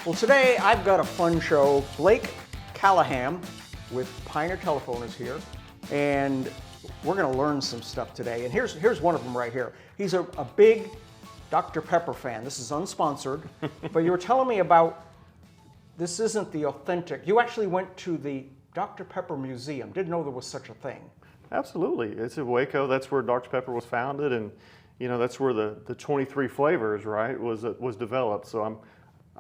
Well, today I've got a fun show. Blake Callaham with Pioneer Telephone is here, and we're going to learn some stuff today. And here's one of them right here. He's a big Dr. Pepper fan. This is unsponsored, but you were telling me about this isn't the authentic. You actually went to the Dr. Pepper Museum. Didn't know there was such a thing. Absolutely. It's in Waco. That's where Dr. Pepper was founded, and that's where the 23 flavors, right, was developed. So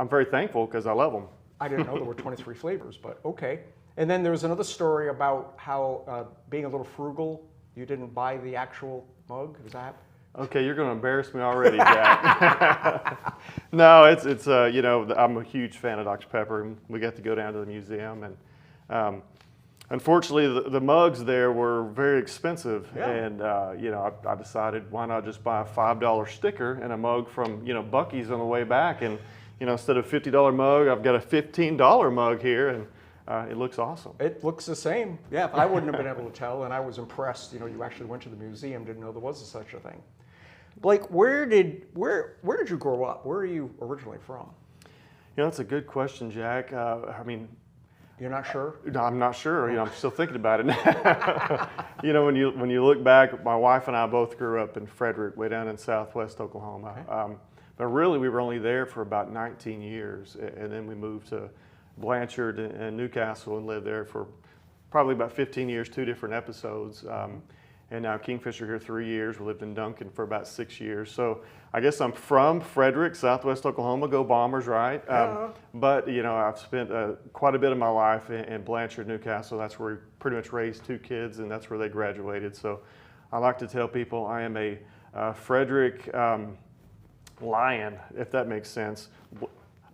I'm very thankful because I love them. I didn't know there were 23 flavors, but okay. And then there was another story about how being a little frugal, you didn't buy the actual mug. Is that? Okay, you're going to embarrass me already, Jack. No, it's I'm a huge fan of Dr. Pepper, and we got to go down to the museum, and unfortunately the mugs there were very expensive, yeah. And I decided why not just buy a $5 sticker and a mug from Buc-ee's on the way back, and instead of a $50 mug, I've got a $15 mug here, and it looks awesome. It looks the same. Yeah, I wouldn't have been able to tell, and I was impressed. You actually went to the museum, didn't know there was such a thing. Blake, where did you grow up? Where are you originally from? That's a good question, Jack. You're not sure? No, I'm not sure. I'm still thinking about it now. When you look back, my wife and I both grew up in Frederick, way down in southwest Oklahoma. Okay. But really, we were only there for about 19 years, and then we moved to Blanchard and Newcastle and lived there for probably about 15 years, 2 different episodes. And now Kingfisher here 3 years. We lived in Duncan for about 6 years. So I guess I'm from Frederick, southwest Oklahoma. Go Bombers, right? But I've spent quite a bit of my life in Blanchard, Newcastle. That's where we pretty much raised 2 kids, and that's where they graduated. So I like to tell people I am a Frederick Lion, if that makes sense.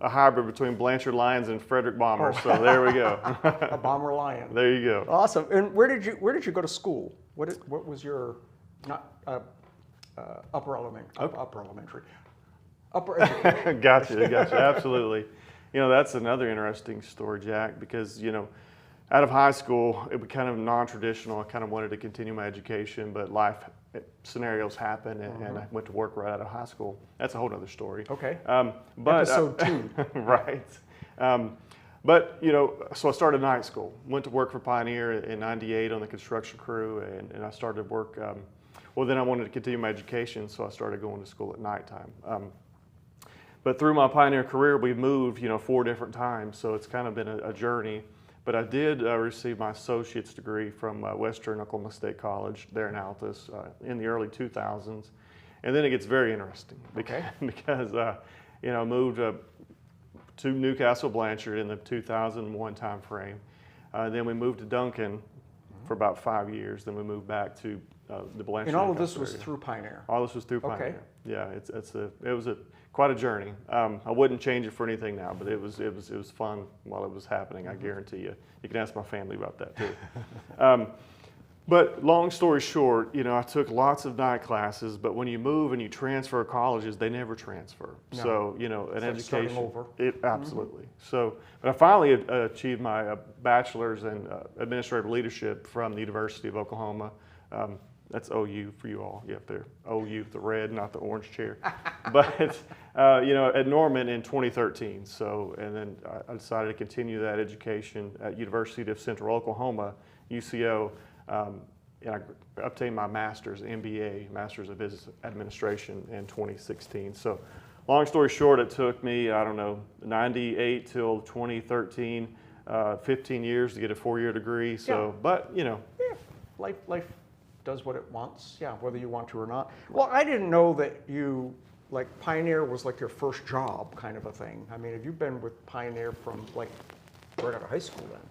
A hybrid between Blanchard Lions and Frederick Bombers. So there we go. A Bomber Lion. There you go. Awesome. And where did you go to school? What was your upper elementary? Upper education. Gotcha. Absolutely. That's another interesting story, Jack, because out of high school, it was kind of non-traditional. I kind of wanted to continue my education, but life scenarios happened, and I went to work right out of high school. That's a whole other story. Okay. But Episode 2. Right. So I started night school. Went to work for Pioneer in '98 on the construction crew, and I started work. Then I wanted to continue my education, so I started going to school at nighttime. But through my Pioneer career, we moved, 4 different times, so it's kind of been a journey. But I did receive my associate's degree from Western Oklahoma State College there in Altus in the early 2000s. And then it gets very interesting because I moved to Newcastle Blanchard in the 2001 time frame. Then we moved to Duncan for about 5 years. Then we moved back to the Blanchard. And all of this was through Pioneer? All this was through Pioneer. Okay. Yeah, it was quite a journey. I wouldn't change it for anything now, but it was fun while it was happening. I guarantee you. You can ask my family about that too. But long story short, I took lots of night classes. But when you move and you transfer colleges, they never transfer. No. So an It's education. starting over. Absolutely. So, but I finally achieved my bachelor's in administrative leadership from the University of Oklahoma. That's OU for you all. You have to OU, the red, not the orange chair. But at Norman in 2013. So, and then I decided to continue that education at University of Central Oklahoma, UCO, and I obtained my master's, MBA, Master's of Business Administration in 2016. So, long story short, it took me 98 till 2013, 15 years to get a 4-year degree. So, yeah. But Yeah, life does what it wants, whether you want to or not. Well, I didn't know that Pioneer was like your first job kind of a thing. I mean, have you been with Pioneer from right out of high school then?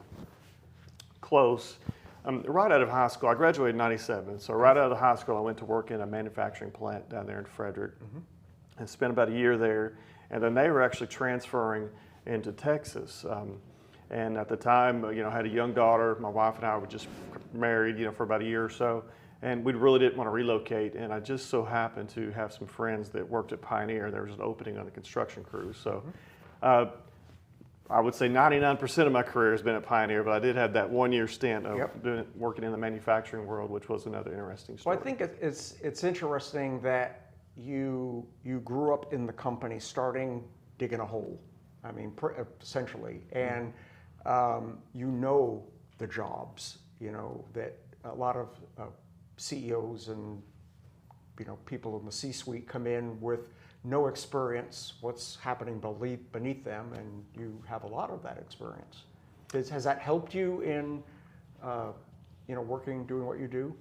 Close. Right out of high school, I graduated in '97. So right out of high school, I went to work in a manufacturing plant down there in Frederick, and spent about a year there. And then they were actually transferring into Texas. And at the time, I had a young daughter. My wife and I were just married, for about a year or so. And we really didn't want to relocate. And I just so happened to have some friends that worked at Pioneer. There was an opening on the construction crew. So I would say 99% of my career has been at Pioneer, but I did have that 1-year stint of working in the manufacturing world, which was another interesting story. Well, I think it's interesting that you grew up in the company starting digging a hole. I mean, essentially, and you know the jobs, you know, that a lot of CEOs and people in the C-suite come in with no experience what's happening beneath them, and you have a lot of that experience. Has that helped you in working, doing what you do?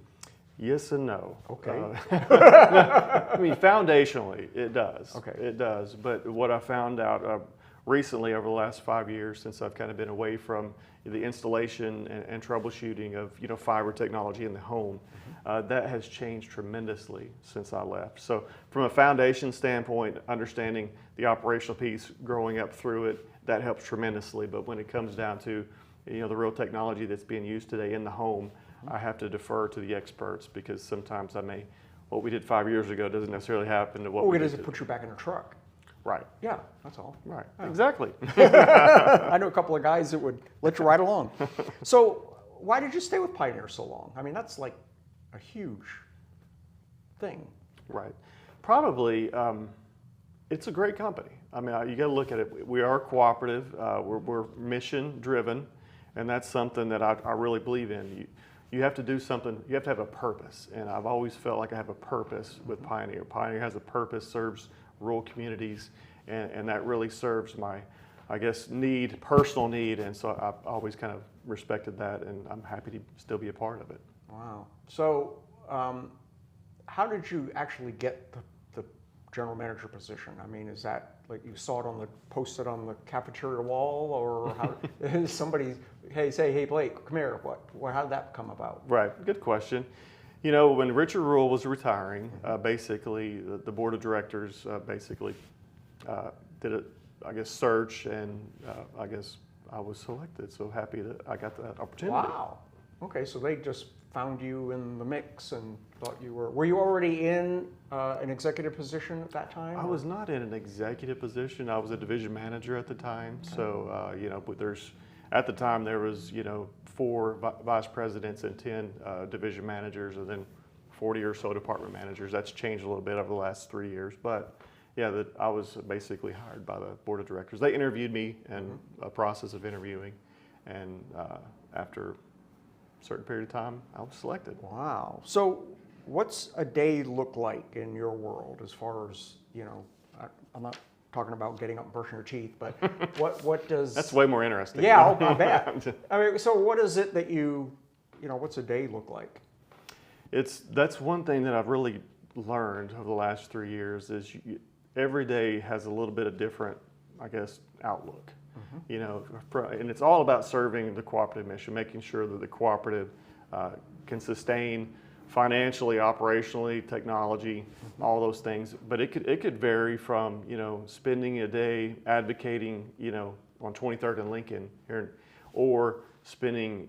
Yes and no. Okay. I mean, foundationally, it does. Okay. It does. But what I found out recently over the last 5 years, since I've kind of been away from the installation and troubleshooting of fiber technology in the home, that has changed tremendously since I left. So from a foundation standpoint, understanding the operational piece, growing up through it, that helps tremendously. But when it comes down to the real technology that's being used today in the home, I have to defer to the experts, because sometimes what we did 5 years ago doesn't necessarily happen to what we does did it put you back in a truck? Right. Yeah, that's all. Right. Yeah. Exactly. I know a couple of guys that would let you ride along. So why did you stay with Pioneer so long? I mean, that's like a huge thing. Right. Probably, it's a great company. I mean, you got to look at it. We are cooperative. We're mission driven, and that's something that I really believe in. You have to do something. You have to have a purpose, and I've always felt like I have a purpose with Pioneer. Pioneer has a purpose, serves rural communities, and that really serves my, I guess, personal need, and so I've always kind of respected that, and I'm happy to still be a part of it. Wow. So how did you actually get the general manager position? I mean, is that like you saw it posted on the cafeteria wall, or how somebody, hey Blake, come here, how did that come about? Right, good question. When Richard Rule was retiring, basically the board of directors basically did a search, and I guess I was selected. So happy that I got that opportunity. Wow. Okay, so they just found you in the mix and thought were you already in an executive position at that time? I was not in an executive position. I was a division manager at the time. Okay. So, but at the time there was, 4 vice presidents and 10 division managers, and then 40 or so department managers. That's changed a little bit over the last 3 years. But yeah, I was basically hired by the board of directors. They interviewed me in a process of interviewing, and after a certain period of time, I was selected. Wow. So what's a day look like in your world as far as, I'm not talking about getting up and brushing your teeth, but what does... That's way more interesting. Yeah, I bet. I mean, so what is it that what's a day look like? That's one thing that I've really learned over the last 3 years is every day has a little bit of different, I guess, outlook. And it's all about serving the cooperative mission, making sure that the cooperative can sustain financially, operationally, technology, all those things. But it could vary from spending a day advocating on 23rd and Lincoln here, or spending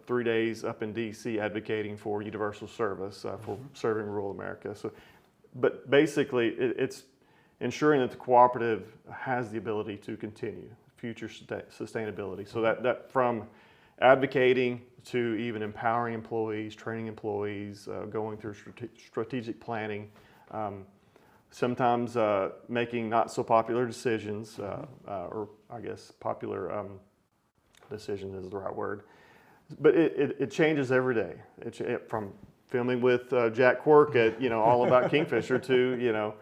3 days up in D.C. advocating for universal service for serving rural America. So, but basically, it's ensuring that the cooperative has the ability to continue future sustainability. So that from advocating to even empowering employees, training employees, going through strategic planning, sometimes making not so popular decisions, or I guess popular decision is the right word. But it changes every day. From filming with Jack Quirk at All About Kingfisher to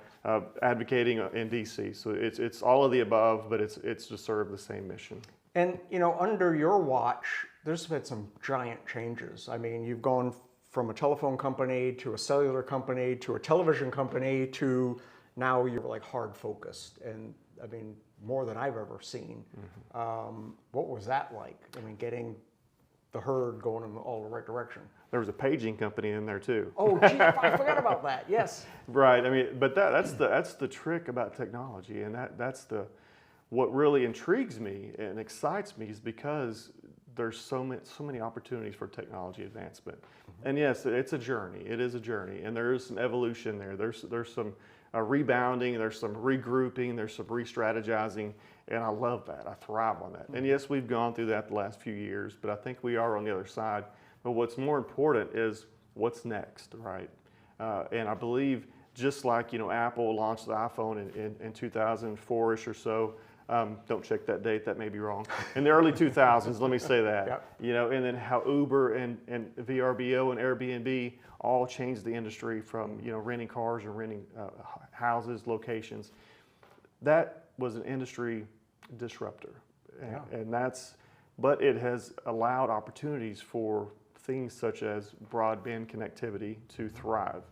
advocating in DC. So it's all of the above, but it's to serve the same mission. And under your watch, there's been some giant changes. I mean, you've gone from a telephone company to a cellular company to a television company to now you're like hard focused, and I mean more than I've ever seen. What was that like? I mean, getting the herd going in all the right direction. There was a paging company in there too. Oh, gee, I forgot about that. Yes. Right. I mean, but that's the trick about technology, and that's what really intrigues me and excites me is because there's so many opportunities for technology advancement. And yes, it's a journey. It is a journey, and there is some evolution there. There's some rebounding, there's some regrouping, there's some re-strategizing, and I love that. I thrive on that. And yes, we've gone through that the last few years, but I think we are on the other side. But what's more important is what's next, right? And I believe just like Apple launched the iPhone in 2004-ish or so, Don't check that date, that may be wrong. In the early 2000s, let me say that. Yep. You know, and then how Uber and VRBO and Airbnb all changed the industry from, you know, renting cars and renting houses, locations. That was an industry disruptor. Yeah. And but it has allowed opportunities for things such as broadband connectivity to thrive.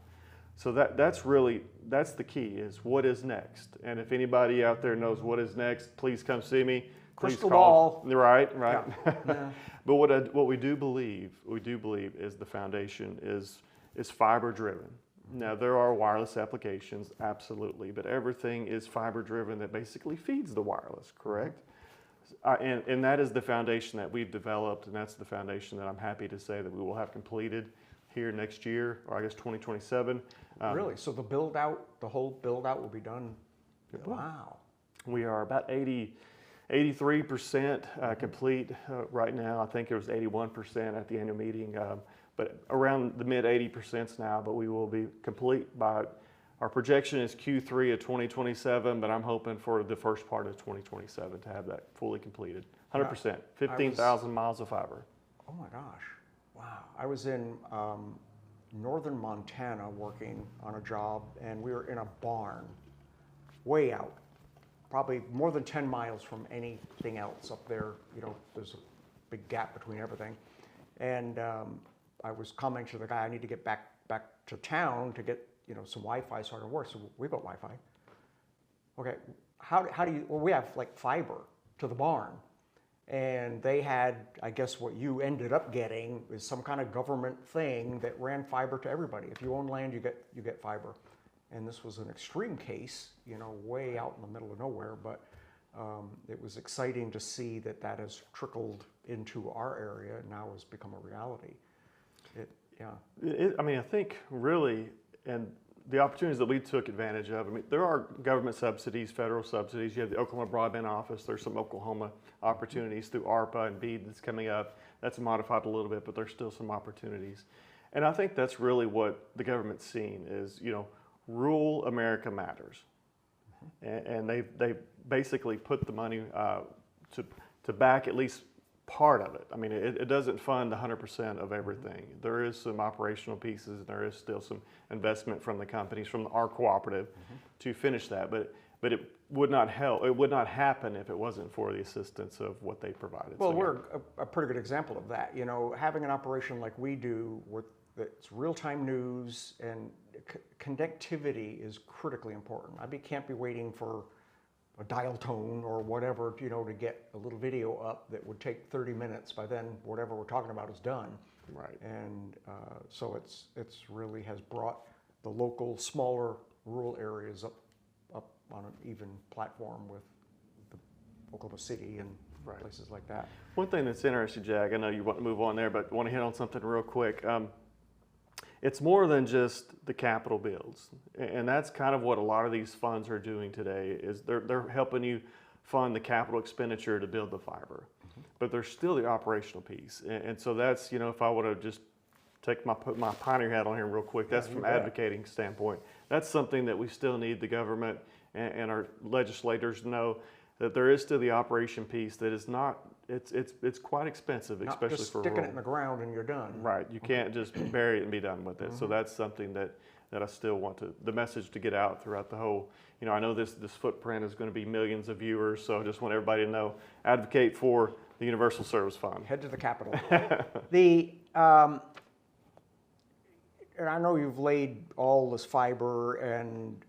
So that's the key, is what is next. And if anybody out there knows what is next, please come see me. Please Crystal call. ball. Right. Yeah. But what we do believe is the foundation is fiber driven. Now there are wireless applications, absolutely, but everything is fiber driven that basically feeds the wireless, correct? And that is the foundation that we've developed, and that's the foundation that I'm happy to say that we will have completed here next year, or I guess 2027. Really? So the whole build out will be done? Wow. We are about 83% complete right now. I think it was 81% at the annual meeting, but around the mid 80% now, but we will be complete by, our projection is Q3 of 2027, but I'm hoping for the first part of 2027 to have that fully completed. 100%, 15,000 miles of fiber. Oh my gosh, wow. I was in northern Montana working on a job, and we were in a barn, way out, probably more than 10 miles from anything else up there. You know, there's a big gap between everything. And I was commenting to the guy, I need to get back to town to get, you know, some Wi-Fi so I can work. So we got Wi-Fi. Okay, how do you, well, we have like fiber to the barn. And they had, I guess what you ended up getting is some kind of government thing that ran fiber to everybody. If you own land, you get fiber. And this was an extreme case, you know, way out in the middle of nowhere, but it was exciting to see that has trickled into our area and now has become a reality. I mean, I think really, and the opportunities that we took advantage of, I mean, there are government subsidies, federal subsidies. You have the Oklahoma Broadband Office. There's some Oklahoma opportunities through ARPA and BEAD that's coming up. That's modified a little bit, but there's still some opportunities. And I think that's really what the government's seen is, you know, rural America matters. And they basically put the money to back at least part of it. I mean, it doesn't fund 100% of everything. There is some operational pieces, and there is still some investment from the companies, from our cooperative, to finish that. But it would not help. It would not happen if it wasn't for the assistance of what they provided. Well, we're a pretty good example of that. You know, having an operation like we do, it's real-time news, and connectivity is critically important. Can't be waiting for a dial tone or whatever, you know, to get a little video up that would take 30 minutes. By then, whatever we're talking about is done. Right. And so it's really has brought the local, smaller, rural areas up on an even platform with the Oklahoma City and places like that. One thing that's interesting, Jag, I know you want to move on there, but I want to hit on something real quick. It's more than just the capital builds, and that's kind of what a lot of these funds are doing today. Is they're helping you fund the capital expenditure to build the fiber, but there's still the operational piece, and so that's, you know, if I would have just put my pioneer hat on here real quick, that's from advocating standpoint. That's something that we still need the government and our legislators to know, that there is still the operation piece that is not. It's quite expensive, Not especially just for sticking rural. it in the ground and you're done. Right, you can't just bury it and be done with it. So that's something that I still want the message to get out throughout the whole. You know, I know this footprint is going to be millions of viewers, so I just want everybody to know, advocate for the Universal Service Fund. Head to the Capitol. And I know you've laid all this fiber and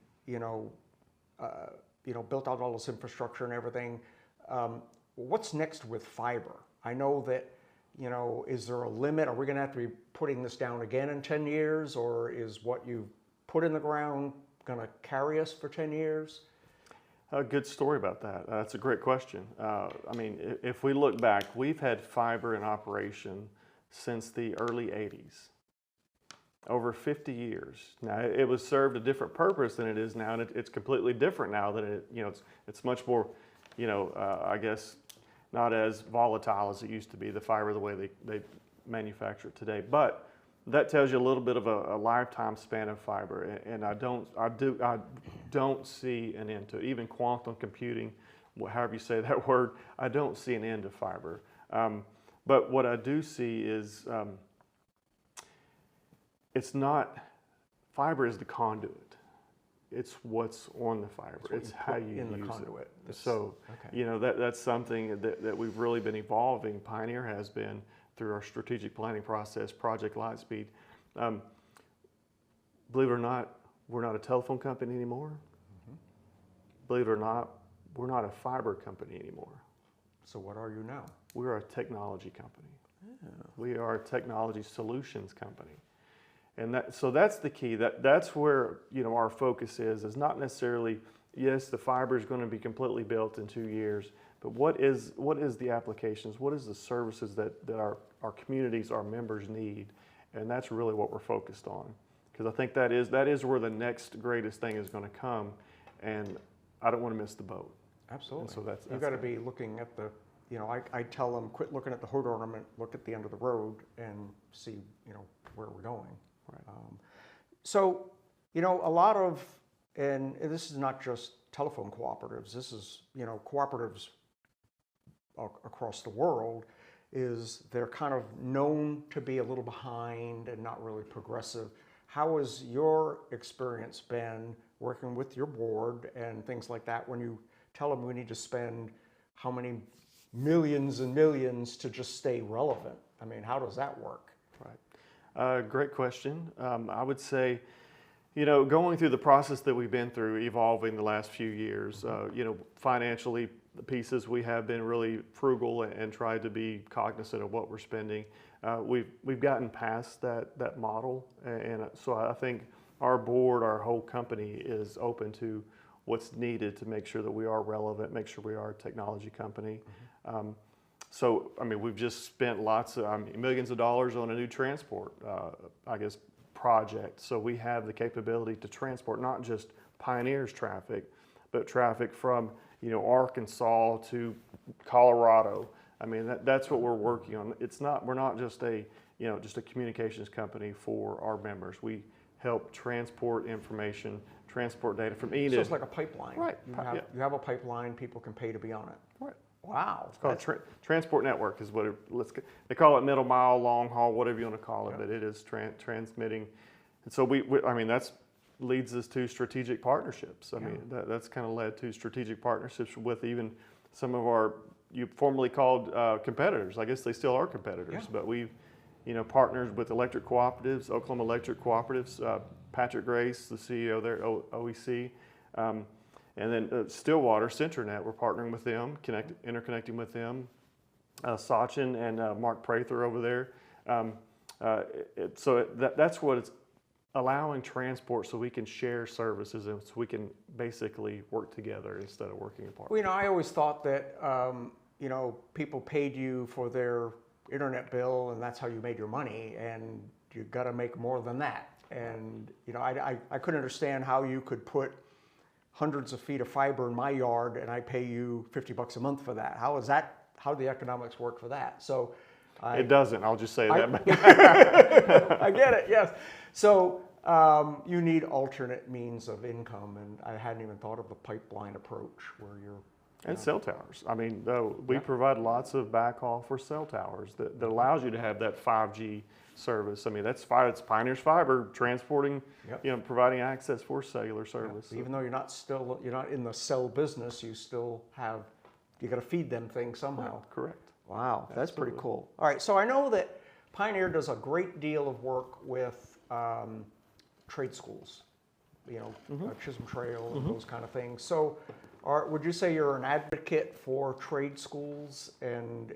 built out all this infrastructure and everything. What's next with fiber? I know that, you know, is there a limit? Are we going to have to be putting this down again in 10 years, or is what you put in the ground going to carry us for 10 years? A good story about that. That's a great question. I mean, if we look back, we've had fiber in operation since the early 80s. Over 50 years. Now, it was served a different purpose than it is now, and it's completely different now than it, you know, it's much more, you know, I guess, not as volatile as it used to be, the fiber, the way they manufacture it today. But that tells you a little bit of a lifetime span of fiber, and I don't see an end to it. Even quantum computing however you say that word, I don't see an end to fiber. But what I do see is it's not, fiber is the conduit. It's what's on the fiber. It's how you in the use conduit. it. So, okay. That's something that we've really been evolving. Pioneer has been through our strategic planning process, Project Lightspeed. Believe it or not, we're not a telephone company anymore. Believe it or not, we're not a fiber company anymore. So what are you now? We're a technology company. We are a technology solutions company. And so that's the key. That's where our focus is not necessarily, yes, the fiber is going to be completely built in 2 years, but what is the applications? What is the services that our communities, our members need? And that's really what we're focused on. Because I think that is where the next greatest thing is going to come, and I don't want to miss the boat. Absolutely. And so that's You've got to be looking at the, I tell them, quit looking at the hood ornament, look at the end of the road and see, where we're going. Right. So, a lot of, and this is not just telephone cooperatives, this is, cooperatives across the world, is they're kind of known to be a little behind and not really progressive. How has your experience been working with your board and things like that when you tell them we need to spend how many millions and millions to just stay relevant? I mean, how does that work? Right. Great question. I would say, going through the process that we've been through, evolving the last few years, financially, the pieces we have been really frugal and tried to be cognizant of what we're spending. We've gotten past that model, and so I think our board, our whole company is open to what's needed to make sure that we are relevant, make sure we are a technology company. So, we've just spent lots of millions of dollars on a new transport, project. So we have the capability to transport not just Pioneer's traffic, but traffic from Arkansas to Colorado. That's what we're working on. We're not just a communications company for our members. We help transport information, transport data from Enid. So it's like a pipeline. Right. You have a pipeline, people can pay to be on it. Right. Wow. It's called transport network is what they call it, middle mile, long haul, whatever you want to call it, but it is transmitting. And so that's leads us to strategic partnerships. That's kind of led to strategic partnerships with even some of our, you formerly called competitors. I guess they still are competitors, but we've partnered with electric cooperatives, Oklahoma Electric Cooperatives, Patrick Grace, the CEO there, OEC, and then Stillwater, Centranet, we're partnering with them, interconnecting with them. Sachin and Mark Prather over there. That's what it's allowing transport, so we can share services and so we can basically work together instead of working apart. Well, I always thought that people paid you for their internet bill and that's how you made your money, and you got to make more than that. And I couldn't understand how you could put hundreds of feet of fiber in my yard and I pay you $50 a month for that. How do the economics work for that? So it doesn't. I'll just say that. I get it. Yes. So you need alternate means of income, and I hadn't even thought of the pipeline approach where you're. And cell towers. We provide lots of backhaul for cell towers that allows you to have that 5G service. That's it's Pioneer's fiber transporting, providing access for cellular service. So even though you're not in the cell business, you got to feed them things somehow. Yeah, correct. Wow, that's Absolutely. pretty cool. All right, so I know that Pioneer does a great deal of work with trade schools, Chisholm Trail and those kind of things. So would you say you're an advocate for trade schools, and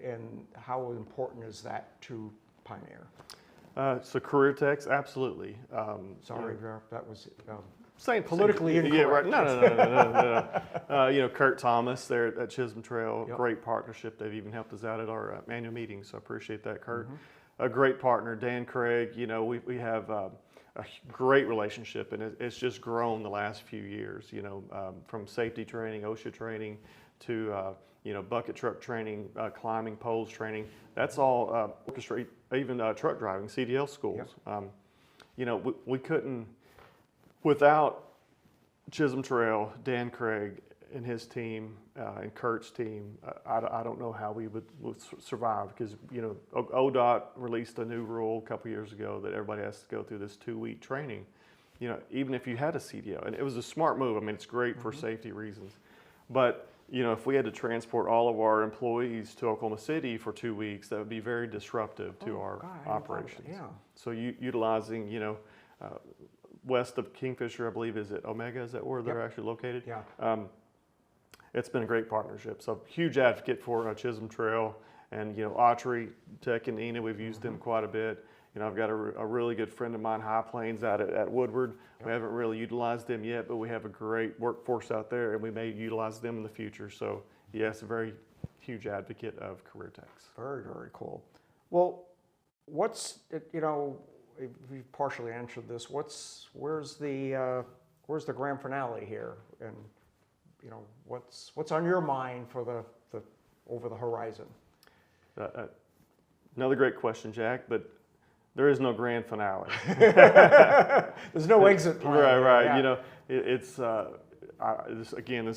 how important is that to Pioneer? So career techs, absolutely. Sorry, that was politically incorrect. Yeah, right. No. Kurt Thomas there at Chisholm Trail, great partnership. They've even helped us out at our annual meeting, so I appreciate that, Kurt. A great partner, Dan Craig. We have a great relationship, and it's just grown the last few years. From safety training, OSHA training, to bucket truck training, climbing poles training. That's all orchestrated. Even truck driving, CDL schools. We couldn't, without Chisholm Trail, Dan Craig, and his team and Kurt's team, I don't know how we would survive, because ODOT released a new rule a couple years ago that everybody has to go through this 2-week training. Even if you had a CDL, and it was a smart move. I mean, it's great for safety reasons, but if we had to transport all of our employees to Oklahoma City for 2 weeks, that would be very disruptive to our operations. Yeah. So utilizing, west of Kingfisher, I believe, is it Omega? Is that where they're actually located? Yeah. It's been a great partnership. So huge advocate for Chisholm Trail, and Autry Tech and Enid, we've used them quite a bit. I've got a really good friend of mine, High Plains, out at Woodward. We haven't really utilized them yet, but we have a great workforce out there, and we may utilize them in the future. So yes, a very huge advocate of career techs. Very, very cool. Well, if you partially answered this, where's the grand finale here, and what's on your mind for the over the horizon? Another great question, Jack, but there is no grand finale. There's no exit plan. Right. Yeah. This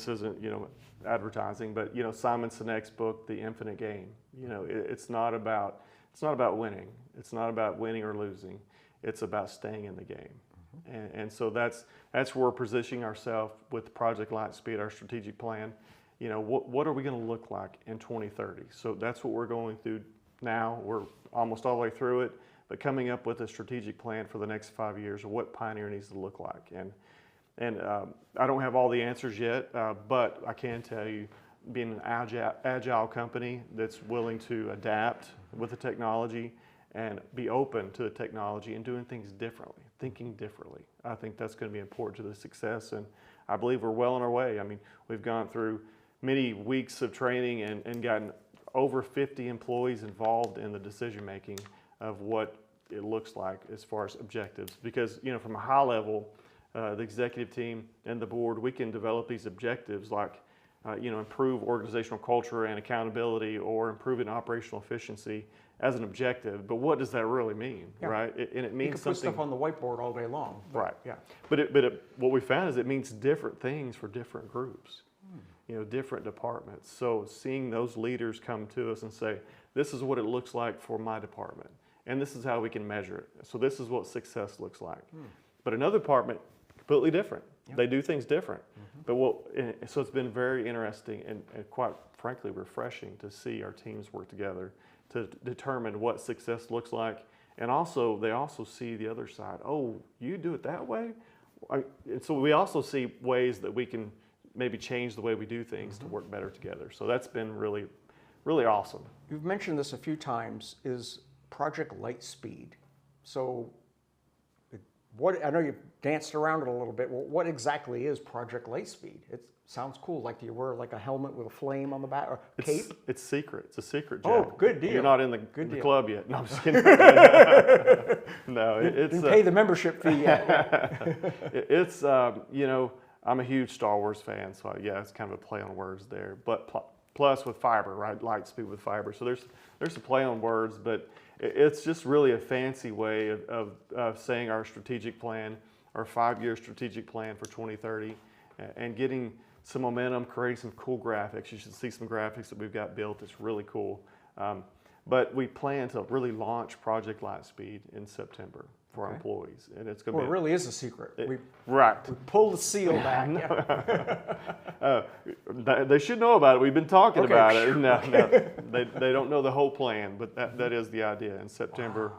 isn't advertising, but Simon Sinek's book, The Infinite Game. It's not about winning. It's not about winning or losing. It's about staying in the game. And so that's where we're positioning ourselves with Project Lightspeed, our strategic plan. What are we going to look like in 2030? So that's what we're going through now. We're almost all the way through it, but coming up with a strategic plan for the next 5 years of what Pioneer needs to look like. And I don't have all the answers yet, but I can tell you, being an agile company that's willing to adapt with the technology and be open to the technology and doing things differently, thinking differently. I think that's going to be important to the success, and I believe we're well on our way. I mean, we've gone through many weeks of training and gotten over 50 employees involved in the decision making of what it looks like as far as objectives. Because from a high level, the executive team and the board, we can develop these objectives like improve organizational culture and accountability, or improve in operational efficiency as an objective. But what does that really mean, right? And it means you can put stuff on the whiteboard all day long. Right. Yeah. But what we found is it means different things for different groups, different departments. So seeing those leaders come to us and say, this is what it looks like for my department, and this is how we can measure it. So this is what success looks like. But another department, completely different. They do things different. But so it's been very interesting and quite frankly refreshing to see our teams work together to determine what success looks like. And they also see the other side. Oh, you do it that way? And so we also see ways that we can maybe change the way we do things to work better together. So that's been really, really awesome. You've mentioned this a few times, is Project Lightspeed. So I know you've danced around it a little bit. Well, what exactly is Project Lightspeed? It sounds cool. Like, do you wear like a helmet with a flame on the back, or cape? It's secret. It's a secret, Jack. Oh, good deal. You're not in the club yet. No, I'm just kidding. No, it's didn't pay the membership fee yet. It's I'm a huge Star Wars fan, so it's kind of a play on words there. But plus with fiber, right? Lightspeed with fiber. So there's a play on words, but it's just really a fancy way of saying our strategic plan, our 5-year strategic plan for 2030, and getting some momentum, creating some cool graphics. You should see some graphics that we've got built. It's really cool. But we plan to really launch Project Lightspeed in September for our employees, and it's going to be. It really is a secret. We pull the seal back. They should know about it. We've been talking about it. No, they don't know the whole plan, but that is the idea. In September,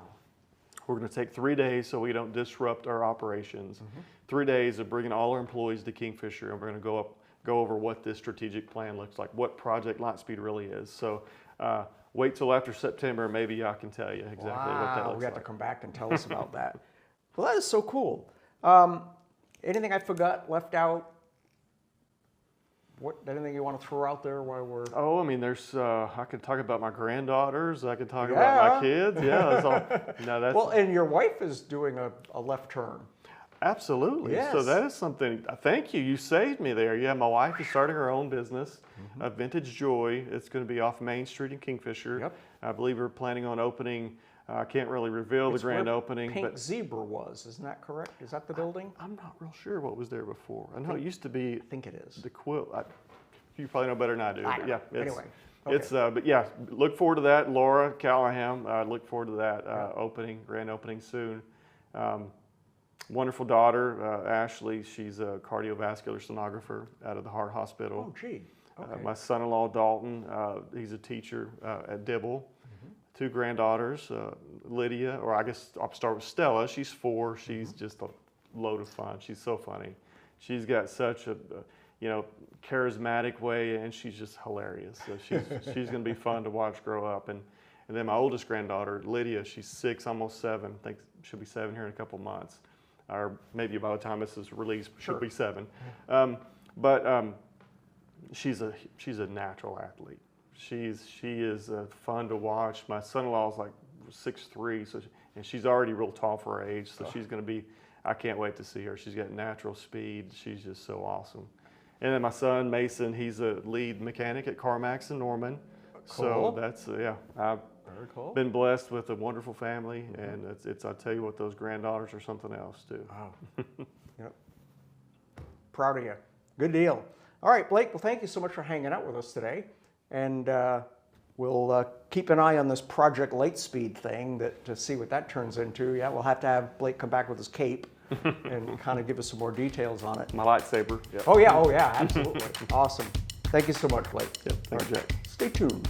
we're going to take 3 days so we don't disrupt our operations. 3 days of bringing all our employees to Kingfisher, and we're going to go over what this strategic plan looks like, what Project Lightspeed really is. So wait till after September, maybe I can tell you exactly what that looks like. We have to come back and tell us about that. Well, that is so cool. Anything I forgot, left out? Anything you want to throw out there while we're... Oh, I mean, I could talk about my granddaughters. I could talk about my kids. Yeah, that's all. No, that's... Well, and your wife is doing a left turn. Absolutely. Yes. So that is something. Thank you. You saved me there. Yeah, my wife is starting her own business, Vintage Joy. It's going to be off Main Street in Kingfisher. Yep. I believe we're planning on opening. I can't really reveal the grand opening. Pink Zebra was, isn't that correct? Is that the building? I'm not real sure what was there before. I know it used to be. I think it is. The quilt. you probably know better than I do. I But don't yeah, know. it's, Anyway, okay. it's but yeah, look forward to that. Laura Callaham, look forward to that grand opening soon. Wonderful daughter, Ashley. She's a cardiovascular sonographer out of the Heart Hospital. Oh, gee. Okay. My son-in-law Dalton, he's a teacher at Dibble. Two granddaughters, Lydia, or I guess I'll start with Stella. She's 4. She's just a load of fun. She's so funny. She's got such a charismatic way, and she's just hilarious. So she's going to be fun to watch grow up. And then my oldest granddaughter, Lydia, she's 6, almost 7. I think she'll be 7 here in a couple months, or maybe by the time this is released, she'll be 7. She's a natural athlete. She is fun to watch. My son-in-law's like 6'3", and she's already real tall for her age. So she's going to be. I can't wait to see her. She's got natural speed. She's just so awesome. And then my son Mason, he's a lead mechanic at CarMax in Norman. Cool. So that's I've Very cool. been blessed with a wonderful family, and it's I tell you what, those granddaughters are something else too. Wow. Yep. Proud of you. Good deal. All right, Blake. Well, thank you so much for hanging out with us today, and we'll keep an eye on this Project Lightspeed thing to see what that turns into. Yeah, we'll have to have Blake come back with his cape and kind of give us some more details on it. My lightsaber. Yep. Oh yeah, absolutely. Awesome. Thank you so much, Blake. Yep. Thanks, Jack. Stay tuned.